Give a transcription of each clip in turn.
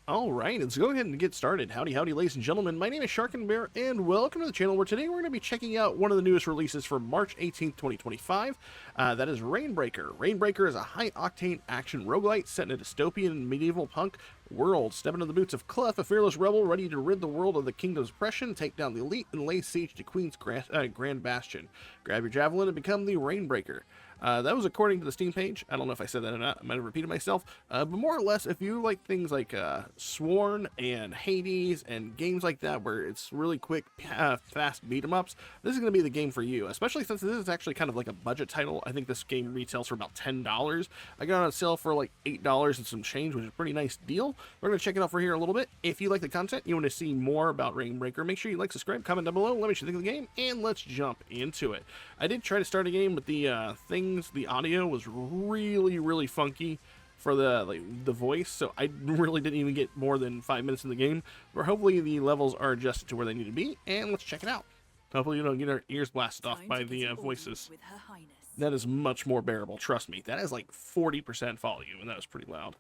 Alright, let's go ahead and get started. Howdy howdy, ladies and gentlemen. My name is Sharkinbear, and welcome to the channel where today we're going to be checking out one of the newest releases for March 18th, 2025. That is Reignbreaker. Reignbreaker is a high-octane action roguelite set in a dystopian medieval punk world. Step into the boots of Clef, a fearless rebel ready to rid the world of the kingdom's oppression, take down the elite, and lay siege to Queen's Grand Bastion. Grab your javelin and become the Reignbreaker. That was according to the Steam page. I don't know if I said that or not. I might have repeated myself. But more or less, if you like things like Sworn and Hades and games like that where it's really quick, fast beat-em-ups, this is going to be the game for you, especially since this is actually kind of like a budget title. I think this game retails for about $10. I got it on sale for like $8 and some change, which is a pretty nice deal. We're going to check it out for here a little bit. If you like the content, you want to see more about Reignbreaker, make sure you like, subscribe, comment down below, let me know what you think of the game, and let's jump into it. I did try to start a game with the audio was really funky for the voice, so I really didn't even get more than 5 minutes in the game, but hopefully the levels are adjusted to where they need to be, and let's check it out. Hopefully you don't get our ears blasted off by the voices. That is much more bearable, trust me. That is like 40% volume, and that was pretty loud.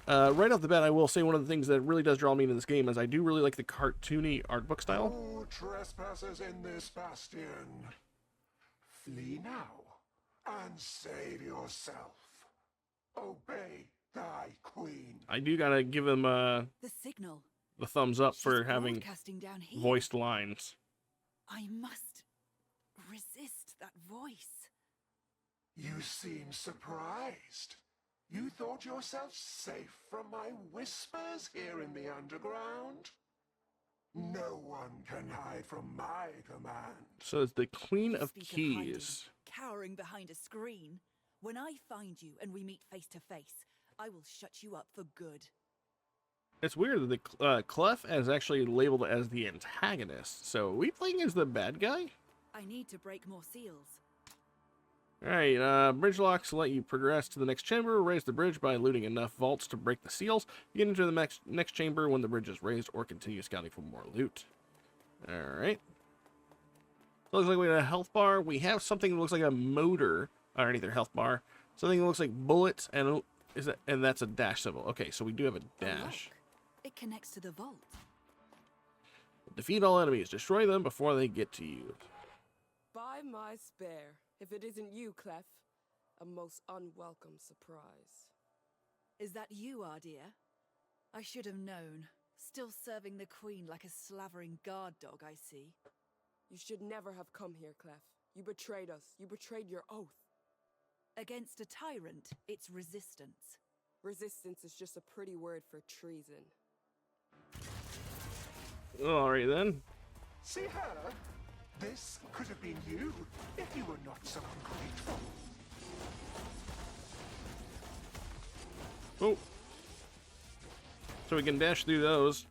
Right off the bat, I will say one of the things that really does draw me into this game is I do really like the cartoony art book style. No trespassers in this bastion. Flee now and save yourself. Obey thy queen. I do gotta give him the thumbs up for having voiced lines. I must resist that voice. You seem surprised. You thought yourself safe from my whispers here in the underground? No one can hide from my command. So it's the Queen of Keys. Cowering behind a screen. When I find you and we meet face to face, I will shut you up for good. It's weird that the Clef is actually labeled as the antagonist. So are we playing as the bad guy? I need to break more seals. Alright, bridge locks let you progress to the next chamber. Raise the bridge by looting enough vaults to break the seals. You get into the next chamber when the bridge is raised, or continue scouting for more loot. Alright. Looks like we have a health bar. We have something that looks like a motor underneath their health bar. Something that looks like bullets, and that's a dash symbol. Okay, so we do have a dash. It connects to the vault. Defeat all enemies. Destroy them before they get to you. By my spare. If it isn't you, Clef, a most unwelcome surprise. Is that you, Ardia? I should have known. Still serving the Queen like a slavering guard dog, I see. You should never have come here, Clef. You betrayed us. You betrayed your oath. Against a tyrant, it's resistance. Resistance is just a pretty word for treason. Alright then. See her? This could have been you if you were not so ungrateful. Oh. So we can dash through those.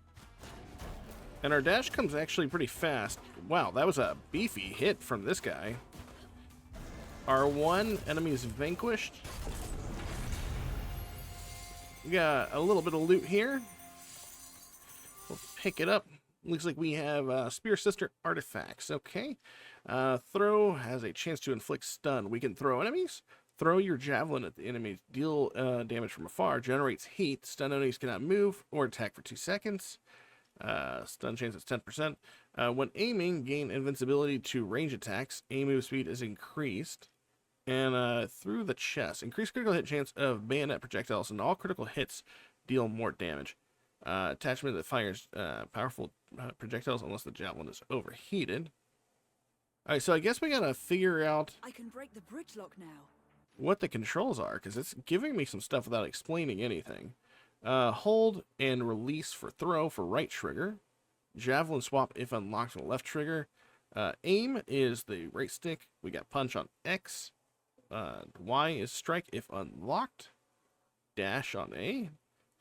And our dash comes actually pretty fast. Wow, that was a beefy hit from this guy. R1, enemies vanquished. We got a little bit of loot here. We'll pick it up. Looks like we have Spear Sister artifacts. Okay. Throw has a chance to inflict stun. We can throw enemies. Throw your javelin at the enemies. Deal damage from afar. Generates heat. Stun enemies cannot move or attack for 2 seconds. Stun chance is 10%. When aiming, gain invincibility to range attacks. Aim move speed is increased. And through the chest. Increased critical hit chance of bayonet projectiles, and all critical hits deal more damage. Attachment that fires powerful projectiles unless the javelin is overheated. Alright, so I guess we gotta figure out I can break the bridge lock now. What the controls are, because it's giving me some stuff without explaining anything. Hold and release for throw for right trigger. Javelin swap if unlocked on the left trigger. Aim is the right stick. We got punch on X. Y is strike if unlocked. Dash on A.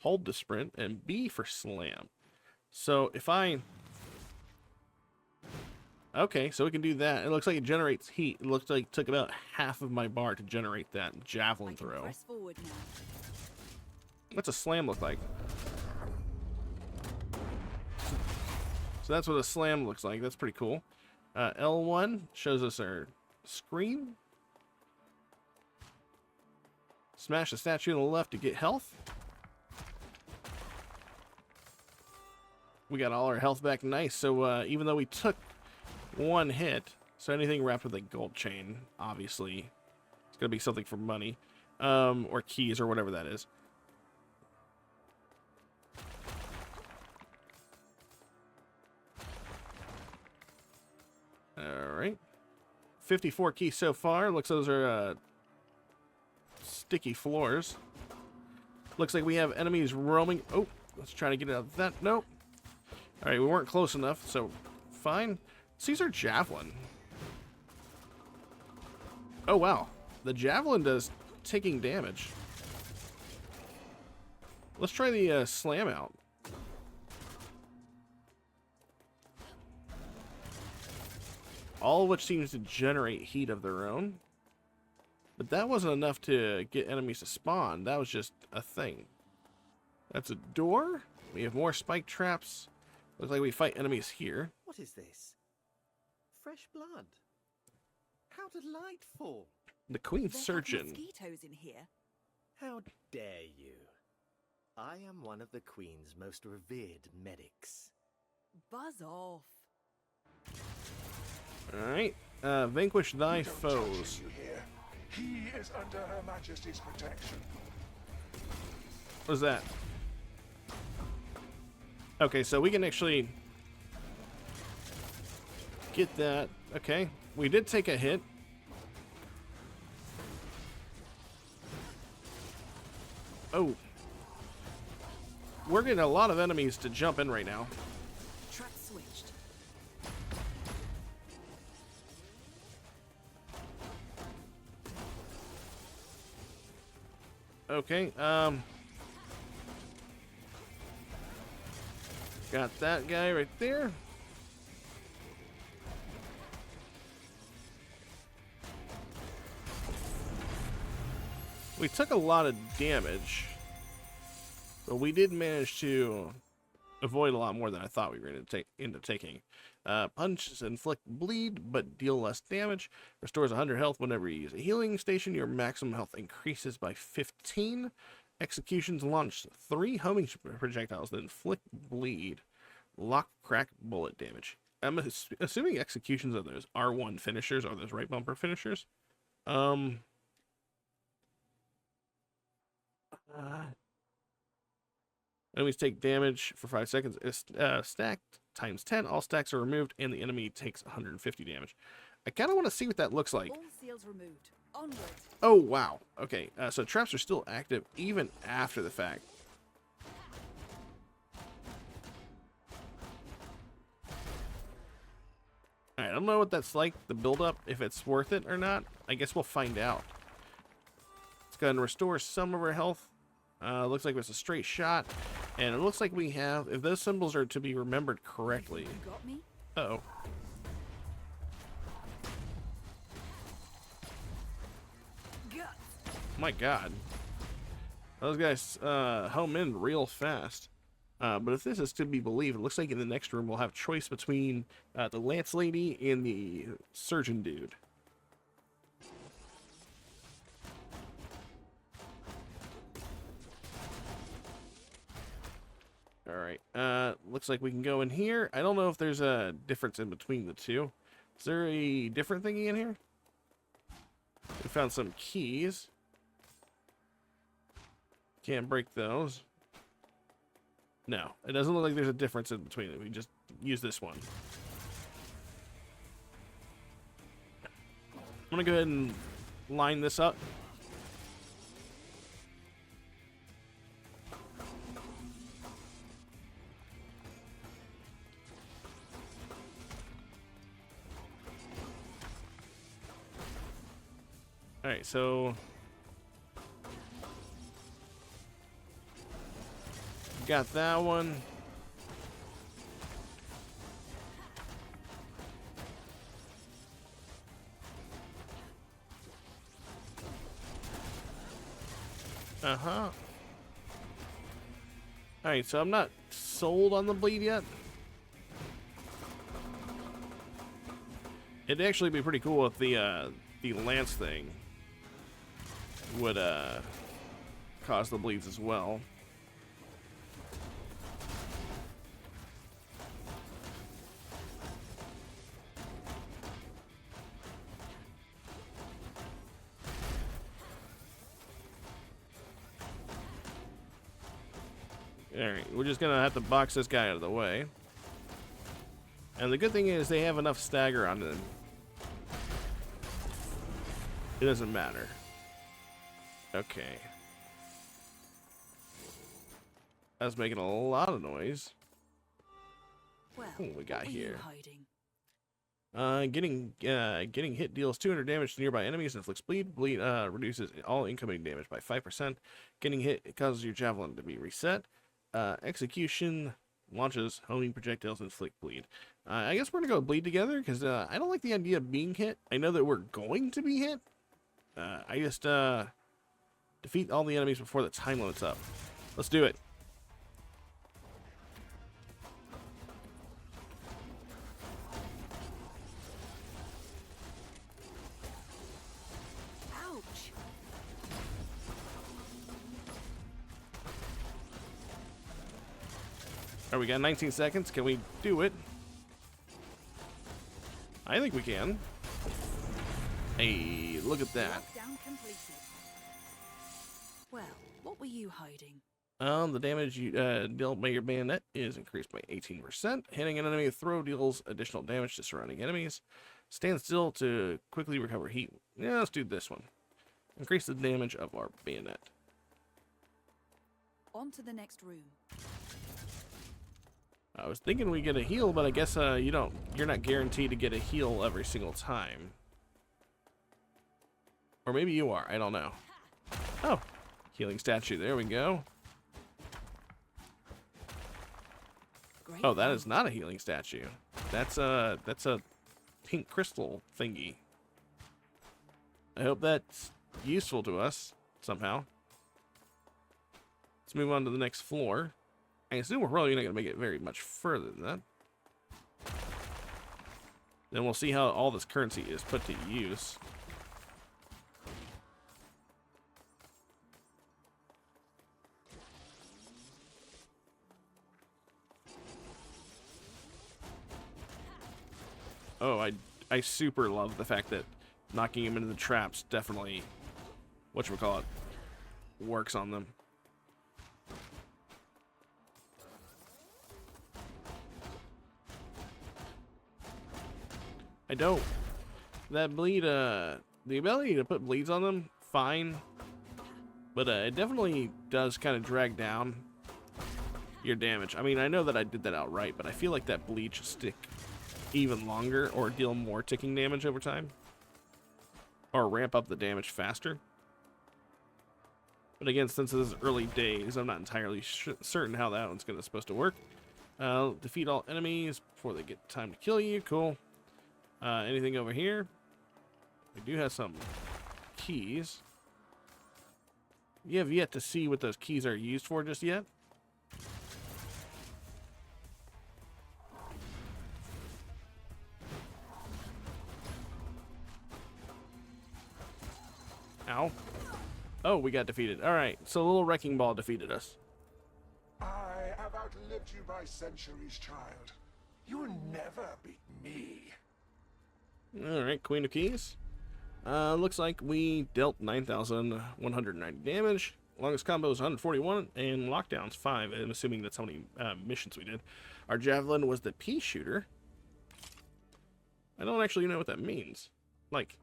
Hold to sprint, and B for slam. So if I... Okay, so we can do that. It looks like it generates heat. It looks like it took about half of my bar to generate that javelin throw. Press forward now. What's a slam look like? So that's what a slam looks like. That's pretty cool. L1 shows us our screen. Smash the statue on the left to get health. We got all our health back. Nice. So even though we took one hit, so anything wrapped with a gold chain, obviously, it's going to be something for money. Or keys or whatever that is. Alright. 54 keys so far. Looks those are sticky floors. Looks like we have enemies roaming. Oh, let's try to get out of that. Nope. Alright, we weren't close enough, so fine. Let's use our javelin. Oh, wow. The javelin does taking damage. Let's try the slam out. All of which seems to generate heat of their own. But that wasn't enough to get enemies to spawn. That was just a thing. That's a door. We have more spike traps. Looks like we fight enemies here. What is this? Fresh blood. How delightful. The Queen's There are Surgeon. mosquitoes in here. How dare you? I am one of the Queen's most revered medics. Buzz off. Alright. Vanquish thy Don't touch him, foes. you hear? He is under Her Majesty's protection. What is that? Okay, so we can actually get that. Okay. We did take a hit. Oh. We're getting a lot of enemies to jump in right now. Track switched. Okay, got that guy right there. We took a lot of damage, but we did manage to avoid a lot more than I thought we were going to end up taking. Punches inflict bleed, but deal less damage. Restores 100 health whenever you use a healing station. Your maximum health increases by 15. Executions launch 3 homing projectiles that inflict bleed. Lock, crack, bullet damage. I'm assuming executions are those R1 finishers, or those right bumper finishers. Enemies take damage for 5 seconds. It's stacked times 10. All stacks are removed, and the enemy takes 150 damage. I kind of want to see what that looks like. All seals removed. Onward. Oh, wow. Okay, so traps are still active even after the fact. Alright, I don't know what that's like, the build-up, if it's worth it or not. I guess we'll find out. Let's go ahead and restore some of our health. Looks like it's a straight shot. And it looks like we have, if those symbols are to be remembered correctly. You got me? Uh-oh. Guts. My god. Those guys home in real fast. But if this is to be believed, it looks like in the next room we'll have choice between the Lance Lady and the Surgeon Dude. Alright, looks like we can go in here. I don't know if there's a difference in between the two. Is there a different thingy in here? We found some keys. Can't break those. No, it doesn't look like there's a difference in between it. We just use this one. I'm gonna go ahead and line this up. Alright, so got that one. Uh-huh. Alright, so I'm not sold on the bleed yet. It'd actually be pretty cool if the lance thing would cause the bleeds as well. Alright, we're just gonna have to box this guy out of the way. And the good thing is they have enough stagger on them. It doesn't matter. Okay. That's making a lot of noise. Well, What we got what were you here? hiding? Getting hit deals 200 damage to nearby enemies and inflicts bleed. Bleed reduces all incoming damage by 5%. Getting hit, it causes your javelin to be reset. Execution launches homing projectiles and inflict bleed. I guess we're gonna go bleed together because I don't like the idea of being hit. I know that we're going to be hit. I just defeat all the enemies before the time limit's up. Let's do it. Ouch! All right, we got 19 seconds. Can we do it? I think we can. Hey, look at that. Lockdown completed. Well, what were you hiding? The damage you deal by your bayonet is increased by 18%. Hitting an enemy with throw deals additional damage to surrounding enemies. Stand still to quickly recover heat. Yeah, let's do this one. Increase the damage of our bayonet. On to the next room. I was thinking we get a heal, but I guess you're not guaranteed to get a heal every single time. Or maybe you are, I don't know. Oh, healing statue, there we go. Great Oh, that fun. is not a healing statue. That's a pink crystal thingy. I hope that's useful to us somehow. Let's move on to the next floor. I assume we're probably not going to make it very much further than that. Then we'll see how all this currency is put to use. Oh, I super love the fact that knocking him into the traps definitely, whatchamacallit, works on them. I don't. That bleed, the ability to put bleeds on them, fine. But it definitely does kind of drag down your damage. I mean, I know that I did that outright, but I feel like that bleed should stick even longer or deal more ticking damage over time. Or ramp up the damage faster. But again, since this is early days, I'm not entirely certain how that one's supposed to work. Defeat all enemies before they get time to kill you. Cool. Anything over here? We do have some keys. You have yet to see what those keys are used for just yet. Ow. Oh, we got defeated. Alright, so a little wrecking ball defeated us. I have outlived you by centuries, child. You will never beat me. Alright, Queen of Keys. Looks like we dealt 9,190 damage. Longest combo is 141, and lockdowns 5. I'm assuming that's how many missions we did. Our javelin was the pea shooter. I don't actually know what that means. Like,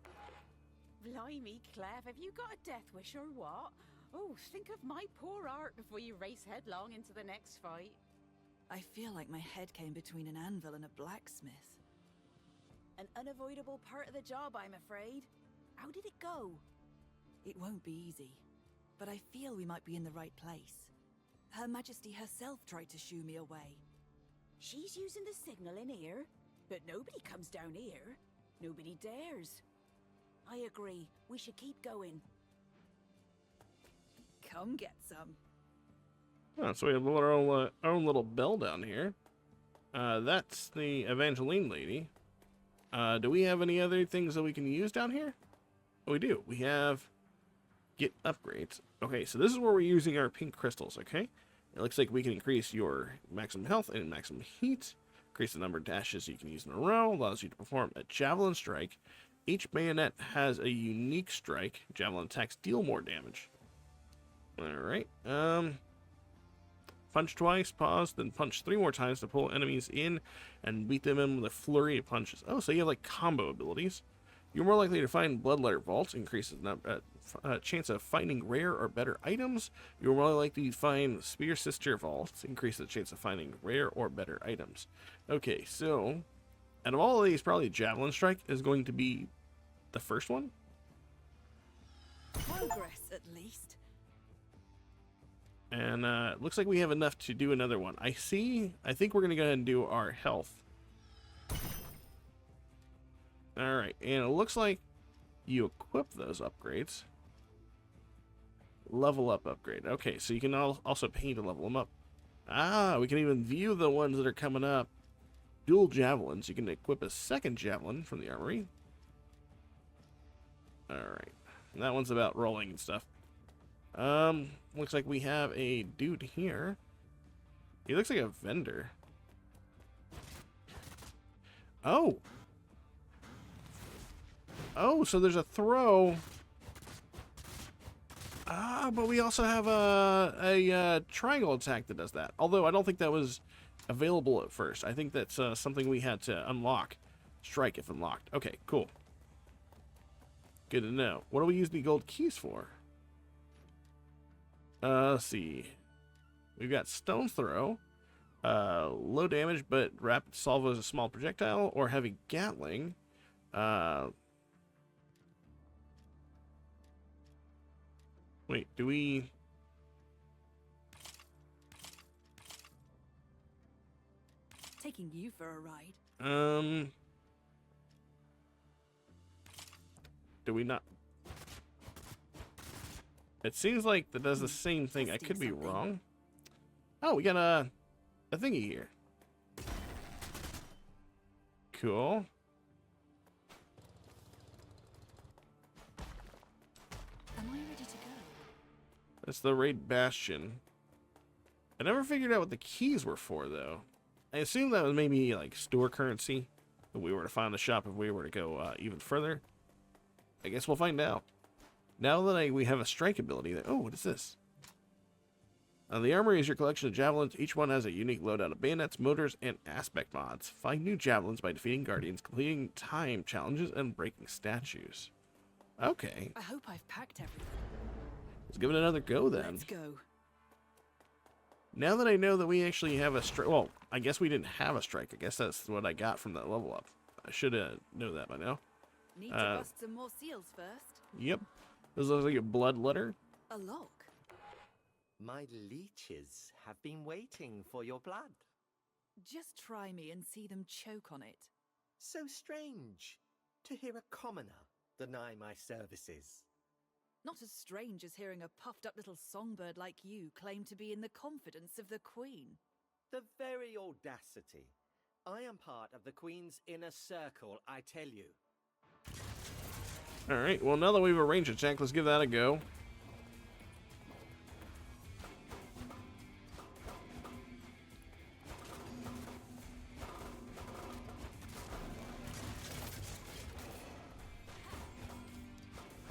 Blimey, Clef, have you got a death wish or what? Oh, think of my poor art before you race headlong into the next fight. I feel like my head came between an anvil and a blacksmith. An unavoidable part of the job, I'm afraid. How did it go? It won't be easy, but I feel we might be in the right place. Her Majesty herself tried to shoo me away. She's using the signal in here, but nobody comes down here. Nobody dares. I agree. We should keep going. Come get some. oh, so we have our own little bell down here. That's the Evangeline lady. Do we have any other things that we can use down here? Oh, we do. We have get upgrades. Okay, so this is where we're using our pink crystals, okay? It looks like we can increase your maximum health and maximum heat. Increase the number of dashes you can use in a row. Allows you to perform a javelin strike. Each bayonet has a unique strike. Javelin attacks deal more damage. Alright. Punch twice, pause, then punch 3 more times to pull enemies in and beat them in with a flurry of punches. Oh, so you have like combo abilities. You're more likely to find Bloodletter Vaults, increases chance of finding rare or better items. You're more likely to find Spear Sister Vaults, increases the chance of finding rare or better items. Okay, so out of all of these, probably Javelin Strike is going to be the first one. Progress, at least. And it looks like we have enough to do another one. I think we're going to go ahead and do our health. Alright, and it looks like you equip those upgrades. Level up upgrade. Okay, so you can also pay to level them up. Ah, we can even view the ones that are coming up. Dual javelins. You can equip a second javelin from the armory. Alright. That one's about rolling and stuff. Looks like we have a dude here. He looks like a vendor. Oh! Oh, so there's a throw. Ah, but we also have a triangle attack that does that. Although I don't think that was available at first. I think that's something we had to unlock. Strike if unlocked. Okay, cool. Good to know. What do we use the gold keys for? Let's see. We've got Stone Throw. Low damage, but rapid salvo as a small projectile. Or heavy Gatling. Wait, do we... Taking you for a ride. Do we not? It seems like that does the same thing. I could be wrong. Oh, we got a thingy here. Cool. Am I ready to go? That's the raid Bastion. I never figured out what the keys were for, though. I assume that was maybe like store currency that we were to find the shop if we were to go even further. I guess we'll find out. Now that we have a strike ability, oh, what is this? The armory is your collection of javelins. Each one has a unique loadout of bayonets, motors, and aspect mods. Find new javelins by defeating guardians, completing time challenges, and breaking statues. Okay. I hope I've packed everything. Let's give it another go then. Let's go. Now that I know that we actually have a strike, well, I guess we didn't have a strike. I guess that's what I got from that level up. I should know that by now. Need to bust some more seals first. Yep. This looks like a blood letter. A lock. My leeches have been waiting for your blood. Just try me and see them choke on it. So strange to hear a commoner deny my services. Not as strange as hearing a puffed-up little songbird like you claim to be in the confidence of the Queen. The very audacity. I am part of the Queen's inner circle, I tell you. Alright, well now that we've arranged a check, let's give that a go.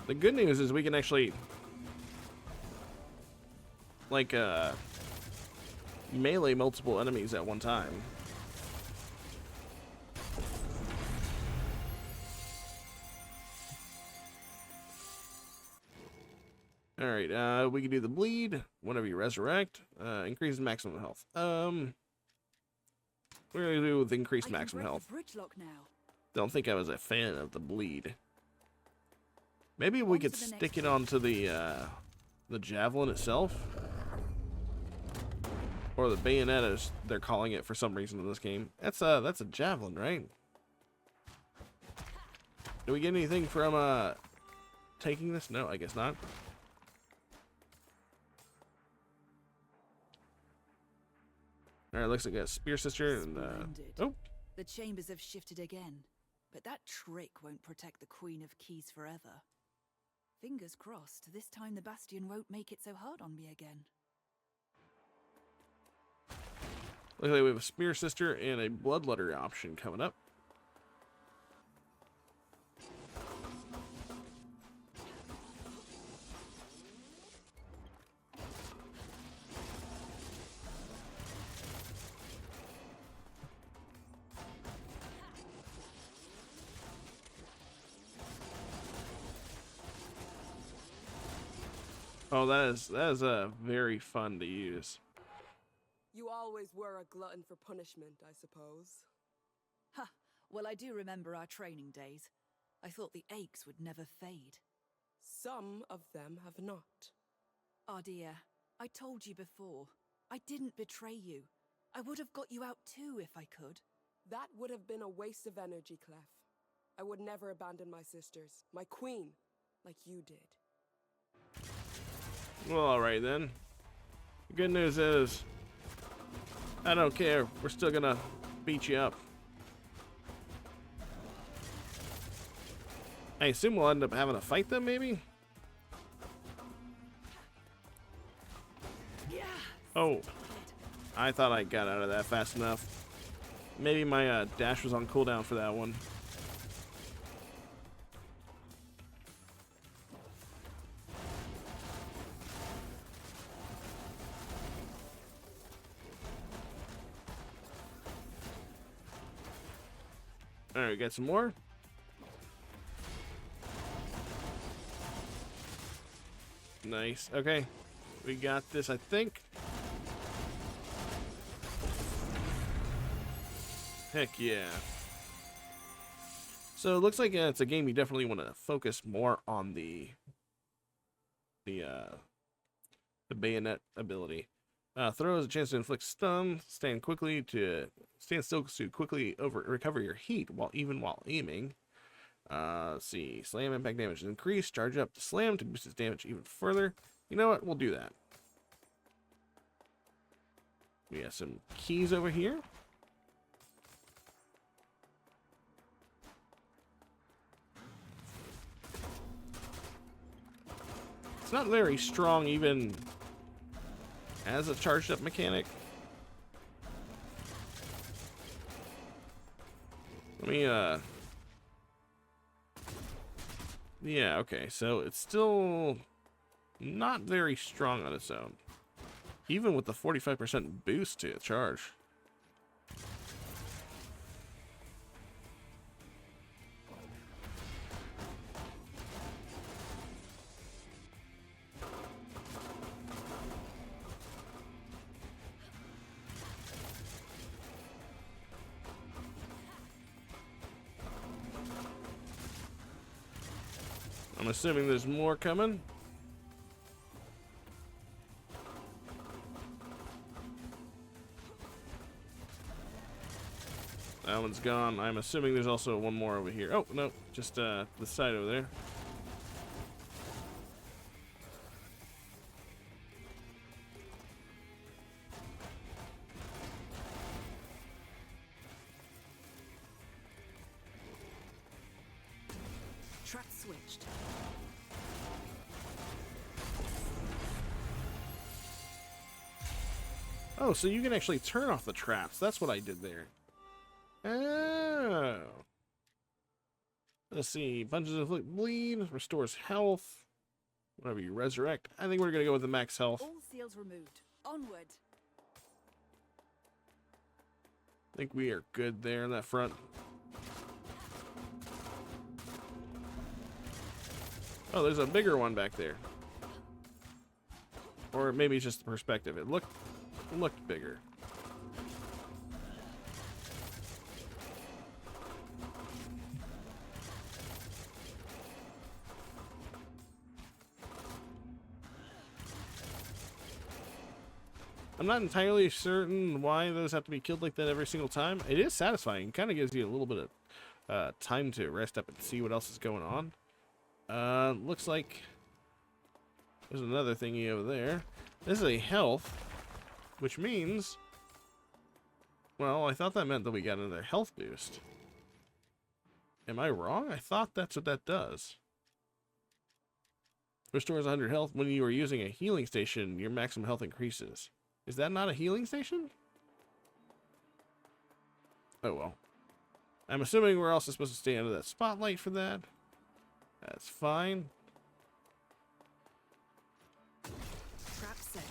The good news is we can actually like melee multiple enemies at one time. Alright, we can do the bleed whenever you resurrect. Increases maximum health. We're gonna do with increased maximum health. Bridge lock now. Don't think I was a fan of the bleed. Maybe we could stick it onto the javelin itself. Or the bayonet, as they're calling it for some reason in this game. That's a javelin, right? Do we get anything from taking this? No, I guess not. Alright, looks like a spear sister and oh. The chambers have shifted again, but that trick won't protect the Queen of Keys forever. Fingers crossed, this time the Bastion won't make it so hard on me again. Looks like we have a spear sister and a bloodletter option coming up. Oh, that is very fun to use. You always were a glutton for punishment, I suppose. Ha! Well, I do remember our training days. I thought the aches would never fade. Some of them have not. Ah, dear. I told you before. I didn't betray you. I would have got you out too if I could. That would have been a waste of energy, Clef. I would never abandon my sisters, my queen, like you did. Well, alright then. The good news is, I don't care. We're still gonna beat you up. I assume we'll end up having a fight then, maybe? Yeah. Oh. I thought I got out of that fast enough. Maybe my dash was on cooldown for that one. Alright, got some more. Nice. Okay. We got this, I think. Heck yeah. So it looks like it's a game you definitely want to focus more on the bayonet ability. Throw has a chance to inflict stun. Stand still to quickly recover your heat while aiming. Let's see. Slam impact damage is increased. Charge up the slam to boost its damage even further. You know what? We'll do that. We have some keys over here. It's not very strong even as a charged up mechanic. Let me yeah, okay, so it's still not very strong on its own. Even with the 45% boost to charge. I'm assuming there's more coming. That one's gone. I'm assuming there's also one more over here. Oh, no, just the side over there. Track switched. Oh, so you can actually turn off the traps. That's what I did there. Oh. Let's see. Punches inflict bleed. Restores health. Whenever you resurrect. I think we're going to go with the max health. All seals removed. Onward. I think we are good there in that front. Oh, there's a bigger one back there. Or maybe it's just the perspective. It looked bigger. I'm not entirely certain why those have to be killed like that every single time. It is satisfying. It kind of gives you a little bit of time to rest up and see what else is going on. Looks like there's another thingy over there. This is a health, which means, well, I thought that meant that we got another health boost. Am I wrong? I thought that's what that does. Restores 100 health. When you are using a healing station, your maximum health increases. Is that not a healing station? Oh well. I'm assuming we're also supposed to stay under that spotlight for that. That's fine. Trap set.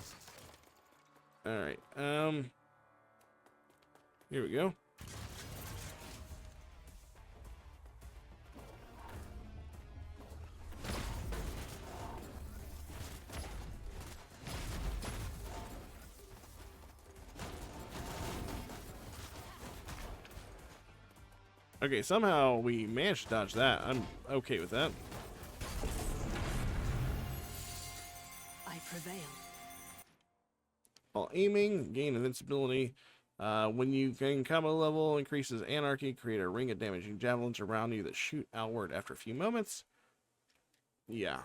Alright, here we go. Okay, somehow we managed to dodge that. I'm okay with that. I prevail. While aiming, gain invincibility. When you gain combo level, increases anarchy, create a ring of damaging javelins around you that shoot outward after a few moments. Yeah.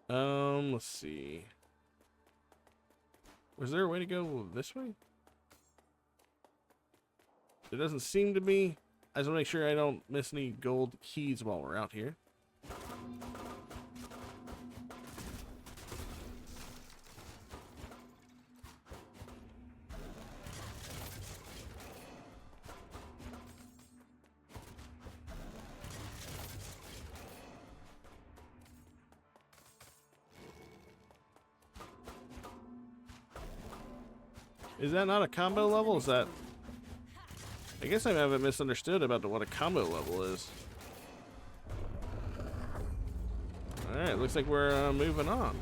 Let's see. Was there a way to go this way? There doesn't seem to be. I just want to make sure I don't miss any gold keys while we're out here. Is that not a combo level? Is that... I guess I haven't misunderstood about what a combo level is. Alright, looks like we're moving on.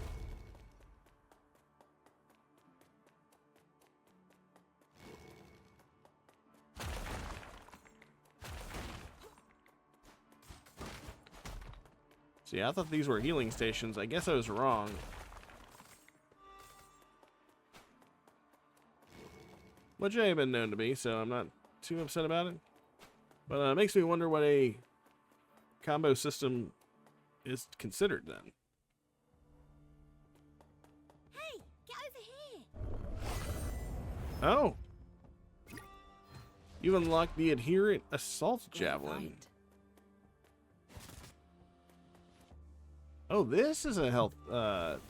See, I thought these were healing stations. I guess I was wrong. Which I have been known to be, so I'm not too upset about it. But it makes me wonder what a combo system is considered then. Hey, get over here! Oh! You unlocked the adherent assault javelin. Find. Oh, this is a health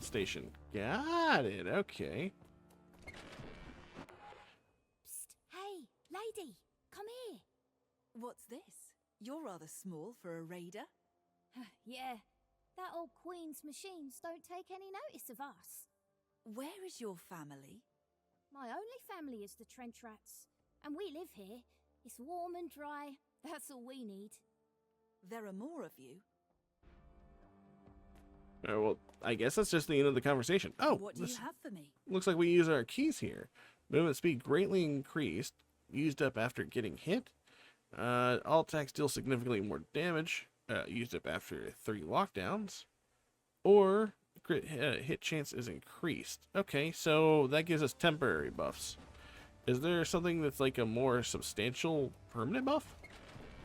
station. Got it. Okay. Hey, lady, come here. What's this? You're rather small for a raider. Yeah, that old Queen's machines don't take any notice of us. Where is your family? My only family is the trench rats, and we live here. It's warm and dry. That's all we need. There are more of you. Oh, well, I guess that's just the end of the conversation. Oh, What do you have for me? looks like we use our keys here. Movement speed greatly increased, used up after getting hit. All attacks deal significantly more damage, used up after 3 lockdowns. Or crit hit chance is increased. Okay, so that gives us temporary buffs. Is there something that's like a more substantial permanent buff?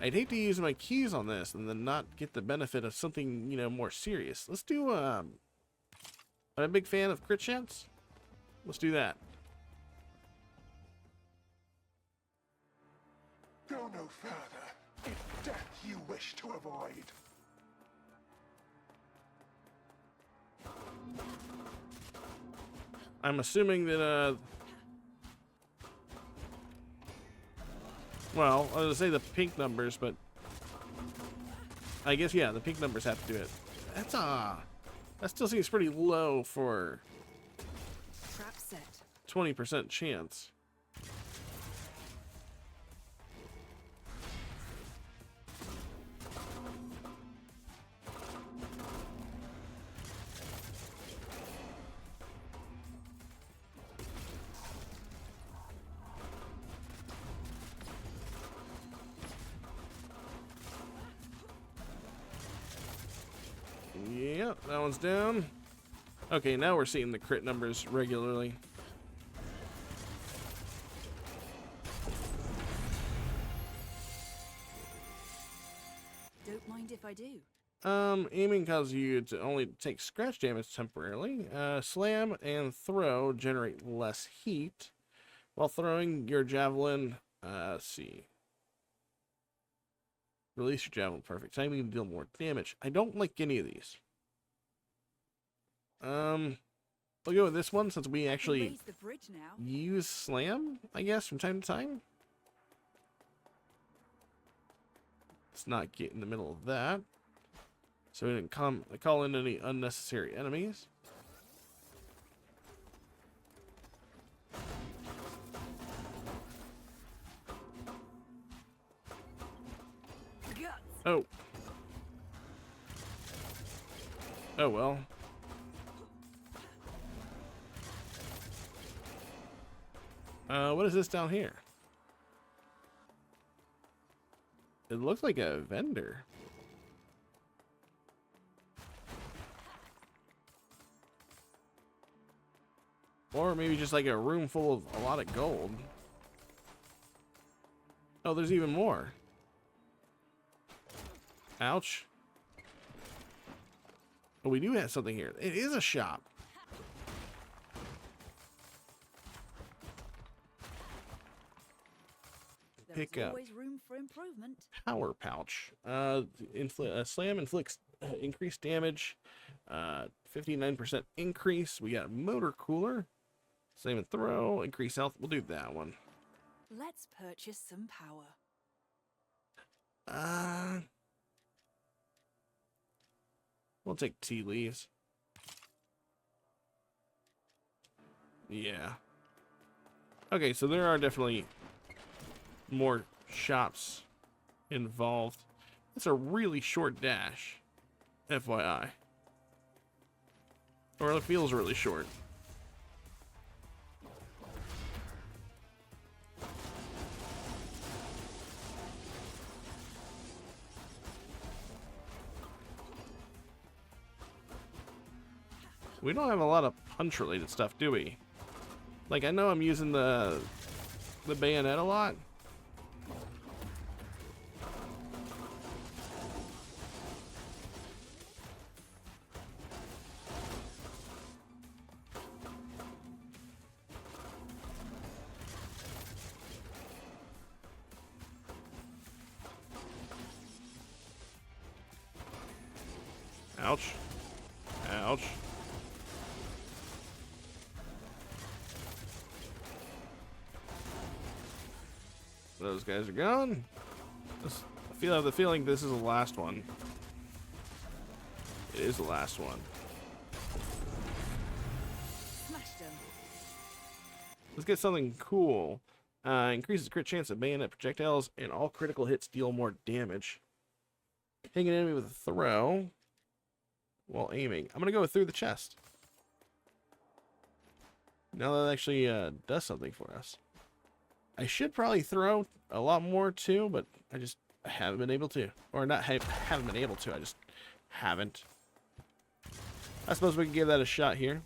I'd hate to use my keys on this and then not get the benefit of something, you know, more serious. Let's do, I'm a big fan of crit chance. Let's do that. Go no further, if death you wish to avoid. I'm assuming that, well, I was gonna say the pink numbers, but I guess, yeah, the pink numbers have to do it. That's, that still seems pretty low for Trap set. 20% chance. Yep, that one's down. Okay, now we're seeing the crit numbers regularly. Don't mind if I do. Aiming causes you to only take scratch damage temporarily. Slam and throw generate less heat. While throwing your javelin, let's see. Release your javelin, perfect. Timing to deal more damage. I don't like any of these. I'll go with this one since we actually Raise the bridge now. use slam, I guess, from time to time. Let's not get in the middle of that. So we didn't call in any unnecessary enemies. Guts. Oh. Oh well. What is this down here? It looks like a vendor. Or maybe just like a room full of a lot of gold. Oh, there's even more. Ouch. Oh, we do have something here. It is a shop. Pick up always room for improvement. power pouch. Slam inflicts increased damage. 59% increase. We got motor cooler. Slam and throw. Increase health. We'll do that one. Let's purchase some power. We'll take tea leaves. Yeah. Okay, so there are definitely more shops involved. It's a really short dash, FYI. Or it feels really short. We don't have a lot of punch-related stuff, do we? Like, I know I'm using the bayonet a lot. Ouch. Ouch. Those guys are gone. I have the feeling this is the last one. It is the last one. Smashed them. Let's get something cool. Increases crit chance of bayonet projectiles, and all critical hits deal more damage. Hitting an enemy with a throw while aiming. I'm gonna go through the chest. Now that actually does something for us. I should probably throw a lot more too, but I just haven't been able to. Or not haven't been able to, I just haven't. I suppose we can give that a shot here.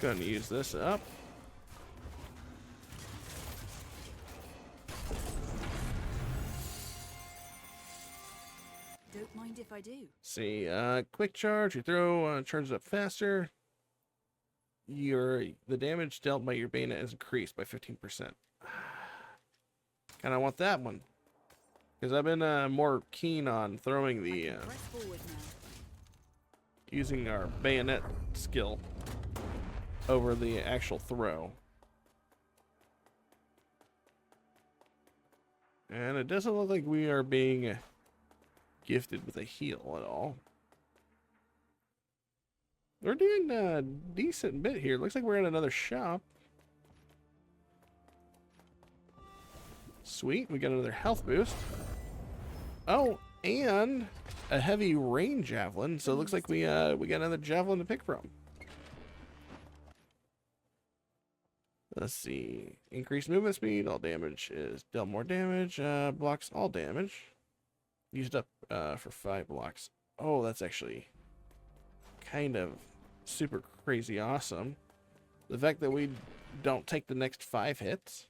Going to use this up. Don't mind if I do. See, quick charge. You throw, charges up faster. The damage dealt by your bayonet is increased by 15%. Kind of want that one, because I've been more keen on throwing the Press forward now. using our bayonet skill over the actual throw. And it doesn't look like we are being gifted with a heal at all. We're doing a decent bit here. Looks like we're in another shop. Sweet, we got another health boost. Oh, and a heavy rain javelin. So it looks like we got another javelin to pick from. Let's see. Increased movement speed. All damage is dealt more damage. Blocks all damage. Used up for 5 blocks. Oh, that's actually kind of super crazy awesome. The fact that we don't take the next 5 hits.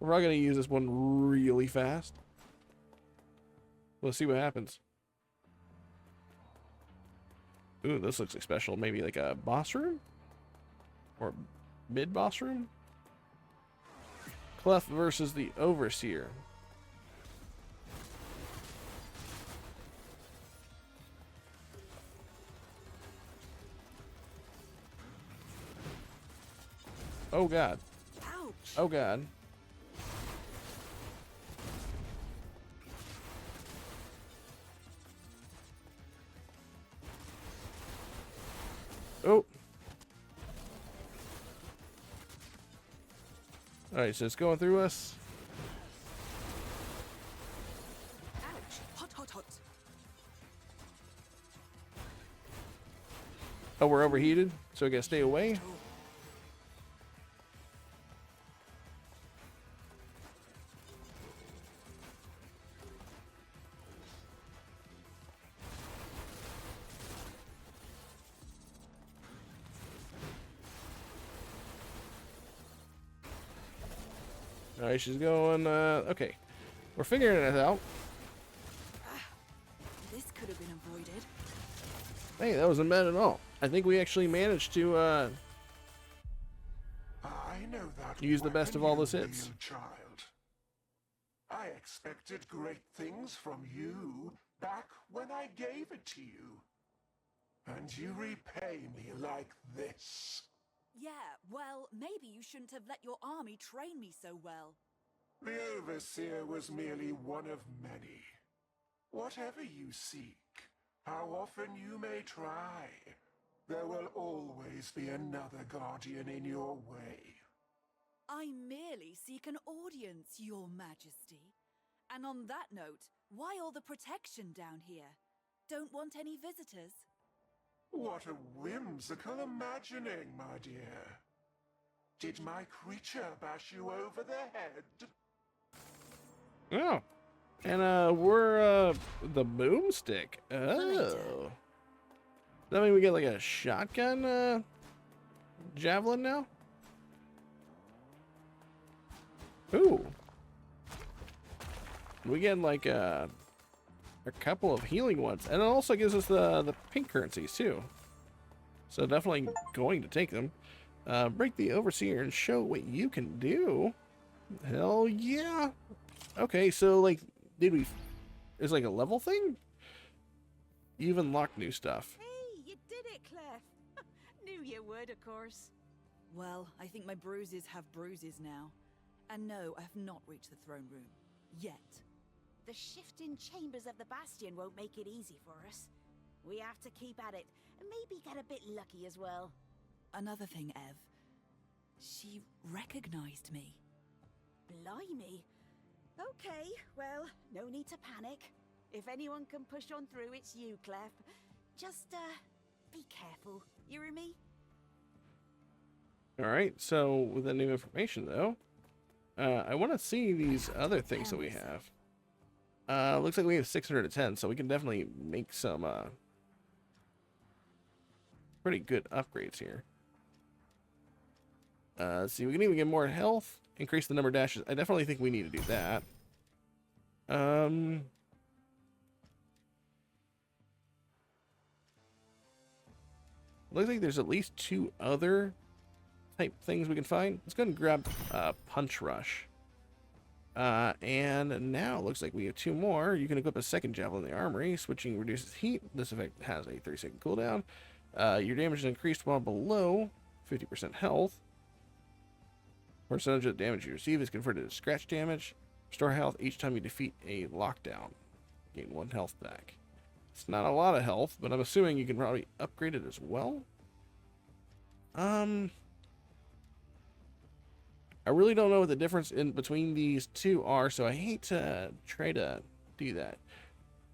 We're probably going to use this one really fast. We'll see what happens. Ooh, this looks like special. Maybe like a boss room? Or mid-boss room? Clef versus the Overseer. Oh god. Ouch. Oh god. Oh. Alright, so it's going through us. Ouch! Hot, hot, hot! Oh, we're overheated, so we gotta stay away. Alright, she's going, okay. We're figuring it out. This could have been avoided. Hey, that wasn't bad at all. I think we actually managed to, I know that use the best of all those weapon, hits. you child. I expected great things from you back when I gave it to you. And you repay me like this. Yeah, well, maybe you shouldn't have let your army train me so well. The Overseer was merely one of many. Whatever you seek, how often you may try, there will always be another guardian in your way. I merely seek an audience, Your Majesty. And on that note, why all the protection down here? Don't want any visitors? What a whimsical imagining, my dear. Did my creature bash you over the head? Oh. And, we're, the boomstick. Oh. Does that mean we get, like, a shotgun, javelin now? Ooh. We get, like, a couple of healing ones. And it also gives us the pink currencies, too. So definitely going to take them. Break the Overseer and show what you can do. Hell yeah. Okay, so, like, it's like a level thing? You even locked new stuff. Hey, you did it, Clef. Knew you would, of course. Well, I think my bruises have bruises now. And no, I have not reached the throne room. Yet. The shifting chambers of the Bastion won't make it easy for us. We have to keep at it, and maybe get a bit lucky as well. Another thing, Ev. She recognized me. Blimey. Okay, well, no need to panic. If anyone can push on through, it's you, Clef. Just, be careful. You hear me? Alright, so with the new information, though, I want to see these other things that we have. Looks like we have 610, so we can definitely make some, pretty good upgrades here. Let's see, we can even get more health, increase the number of dashes. I definitely think we need to do that. Looks like there's at least 2 other type things we can find. Let's go ahead and grab Punch Rush. And now it looks like we have 2 more. You can equip a second javelin in the armory. Switching reduces heat. This effect has a 30-second cooldown. Your damage is increased while below 50% health. Percentage of the damage you receive is converted to scratch damage. Restore health each time you defeat a lockdown. Gain 1 health back. It's not a lot of health, but I'm assuming you can probably upgrade it as well. I really don't know what the difference in between these two are, so I hate to try to do that.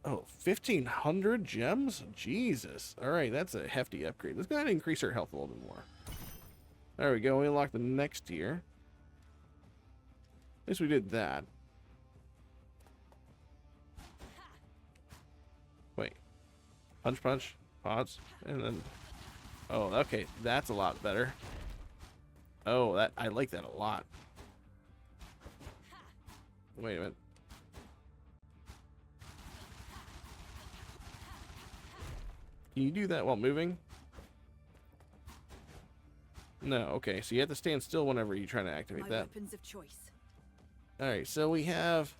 Oh, 1,500 gems? Jesus. Alright, that's a hefty upgrade. Let's go ahead and increase our health a little bit more. There we go. We unlock the next tier. At least we did that. Wait. Punch, punch, pause, and then... Oh, okay. That's a lot better. Oh, that I like that a lot. Wait a minute. Can you do that while moving? No, okay. So you have to stand still whenever you try to activate that. Weapons of choice. Alright, so we have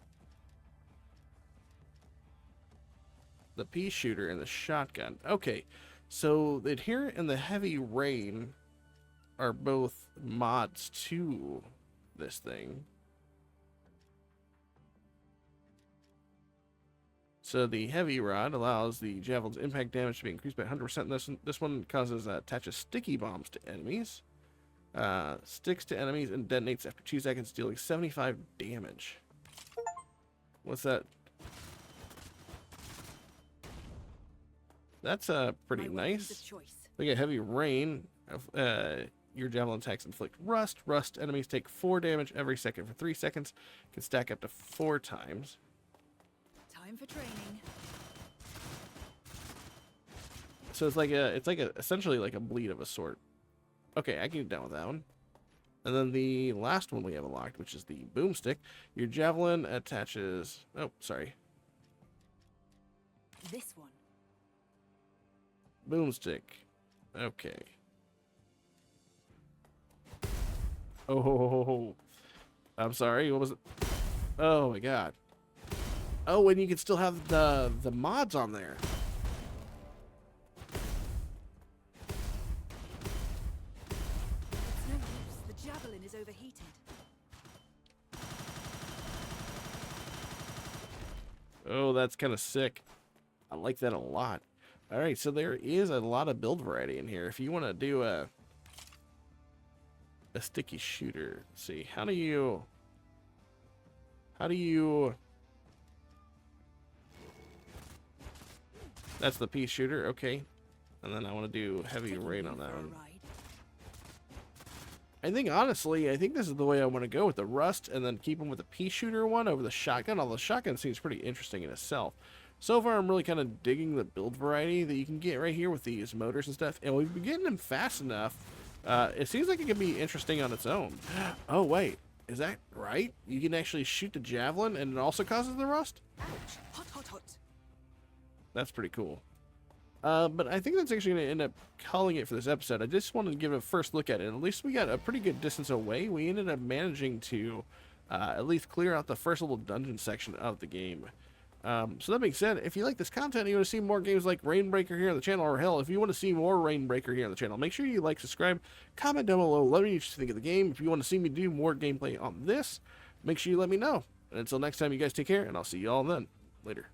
the pea shooter and the shotgun. Okay, so the Adherent and the Heavy Rain are both mods to this thing. So the Heavy Rod allows the javelin's impact damage to be increased by 100%. This one causes attaches sticky bombs to enemies. Sticks to enemies and detonates after 2 seconds, dealing 75 damage. What's that? That's pretty nice. They get heavy rain. Your javelin attacks inflict rust. Rust enemies take 4 damage every second for 3 seconds. Can stack up to 4 times. Time for training. So it's like essentially like a bleed of a sort. Okay, I can get down with that one. And then the last one we have unlocked, which is the boomstick. Your javelin attaches. Oh, sorry. This one. Boomstick. Okay. Oh, I'm sorry. What was it? Oh my god. Oh, and you can still have the mods on there. It's no use. The javelin is overheated. Oh, that's kind of sick. I like that a lot. All right, so there is a lot of build variety in here. If you want to do a sticky shooter, let's see, how do you that's the pea shooter, okay. And then I want to do heavy rain on that one. I think honestly, I think this is the way I want to go with the rust, and then keep them with the pea shooter one over the shotgun. Although the shotgun seems pretty interesting in itself. So far, I'm really kind of digging the build variety that you can get right here with these motors and stuff. And we've been getting them fast enough. It seems like it could be interesting on its own. Oh, wait. Is that right? You can actually shoot the javelin and it also causes the rust? Ouch! Hot, hot, hot. That's pretty cool. But I think that's actually going to end up calling it for this episode. I just wanted to give a first look at it. At least we got a pretty good distance away. We ended up managing to at least clear out the first little dungeon section of the game. So that being said, if you like this content and you want to see more games like Reignbreaker here on the channel, or hell, if you want to see more Reignbreaker here on the channel, make sure you like, subscribe, comment down below, let me know what you think of the game. If you want to see me do more gameplay on this, make sure you let me know. And until next time, you guys take care, and I'll see you all then. Later.